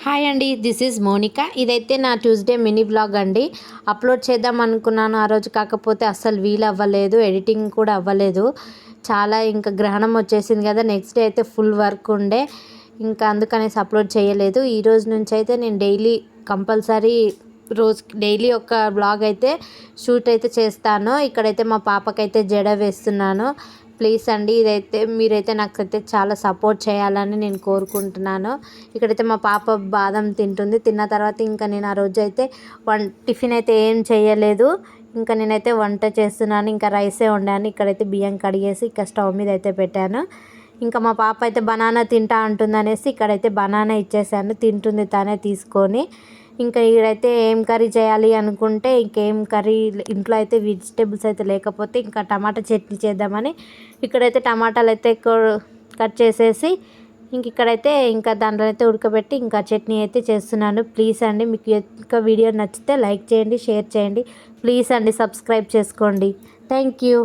Hi అండి, this is Monika. ఇదైతే నా ట్యూస్డే మినీ బ్లాగ్ అండి. అప్లోడ్ చేద్దాం అనుకున్నాను ఆ రోజు, కాకపోతే అస్సలు వీలు అవ్వలేదు, ఎడిటింగ్ కూడా అవ్వలేదు. చాలా ఇంకా గ్రహణం వచ్చేసింది కదా, నెక్స్ట్ డే అయితే ఫుల్ వర్క్ ఉండే, ఇంకా అందుకనేసి అప్లోడ్ చేయలేదు. ఈ రోజు నుంచి అయితే నేను డైలీ కంపల్సరీ డైలీ ఒక బ్లాగ్ అయితే షూట్ అయితే చేస్తాను. ఇక్కడైతే మా పాపకైతే జడ వేస్తున్నాను. ప్లీజ్ అండి, ఇదైతే మీరైతే నాకైతే చాలా సపోర్ట్ చేయాలని నేను కోరుకుంటున్నాను. ఇక్కడైతే మా పాప బాదం తింటుంది. తిన్న తర్వాత ఇంకా నేను ఆ రోజు అయితే టిఫిన్ అయితే ఏం చేయలేదు. ఇంకా నేనైతే వంట చేస్తున్నాను. ఇంకా రైసే వండాను. ఇక్కడైతే బియ్యం కడిగేసి ఇక్కడ స్టవ్ మీద అయితే పెట్టాను. ఇంకా మా పాప అయితే బనానా తింటా అంటుందనేసి ఇక్కడైతే బనానా ఇచ్చేసాను. తింటుంది తనే తీసుకొని. ఇంకా ఇక్కడైతే ఏం కర్రీ చేయాలి అనుకుంటే ఇంకేం కర్రీ ఇంట్లో అయితే వెజిటేబుల్స్ అయితే లేకపోతే ఇంకా టమాటా చట్నీ చేద్దామని ఇక్కడైతే టమాటాలు అయితే కట్ చేసేసి ఇక్కడైతే ఇంకా దాంట్లో అయితే ఉడకబెట్టి ఇంకా చట్నీ అయితే చేస్తున్నాను. ప్లీజ్ అండి, మీకు ఇంకా వీడియో నచ్చితే లైక్ చేయండి, షేర్ చేయండి. ప్లీజ్ అండి, సబ్స్క్రైబ్ చేసుకోండి. Thank you.